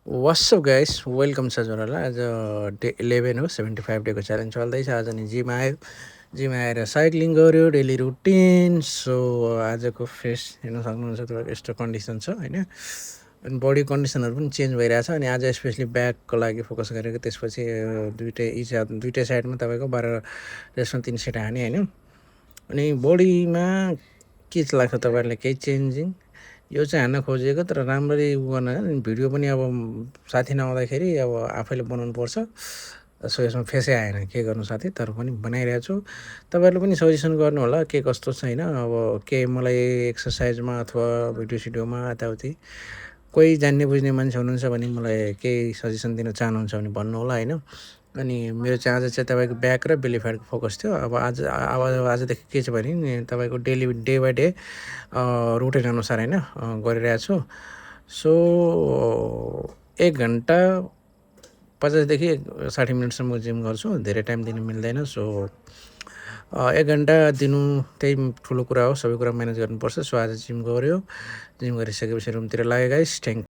WhatsApp guys welcome छ हजुरहरूलाई। आज डे 11 हो, 75 डेको च्यालेन्ज चल्दैछ। आज नि जिम आयो, जिम आएर साइक्लिङ गऱ्यो, डेली रुटिन। सो आजको फेस हेर्न सक्नुहुन्छ तपाईँको यस्तो कन्डिसन छ होइन। अनि बडी कन्डिसनहरू पनि चेन्ज भइरहेछ। अनि आज स्पेसली ब्याकको लागि फोकस गरेको। त्यसपछि दुइटै साइडमा तपाईँको 12 रेस्टमा 3 सेट हाने होइन। अनि बडीमा के लाग्छ तपाईँहरूलाई केही चेन्जिङ? यो चाहिँ हान्न खोजेको, तर राम्ररी गर्न भिडियो पनि अब साथी नआउँदाखेरि अब आफैले बनाउनुपर्छ। सो यसमा फेसै आएन, के गर्नु साथी, तर पनि बनाइरहेको छु। तपाईँहरूले पनि सजेसन गर्नु होला के कस्तो छैन। अब के मलाई एक्सर्साइजमा अथवा भिडियो सिडियोमा यताउति कोही जान्ने बुझ्ने मान्छे हुनुहुन्छ भने मलाई केही सजेसन दिन चाहनुहुन्छ भने भन्नु होला होइन। अनि मेरो चाहिँ आज चाहिँ तपाईँको ब्याक र बेली फ्याटको फोकस थियो। अब आजदेखि के छ भने नि तपाईँको डे बाई डे रुटिन अनुसार होइन गरिरहेको छु। सो 1 घन्टा 50देखि 60 मिनटसम्म जिम गर्छु, धेरै टाइम दिनु मिल्दैन। सो 1 घन्टा दिनु त्यही ठुलो कुरा हो, सबै कुरा म्यानेज गर्नुपर्छ। सो आज जिम गऱ्यो, जिम गरिसकेपछि रुमतिर लाग्यो गाइस। थ्याङ्क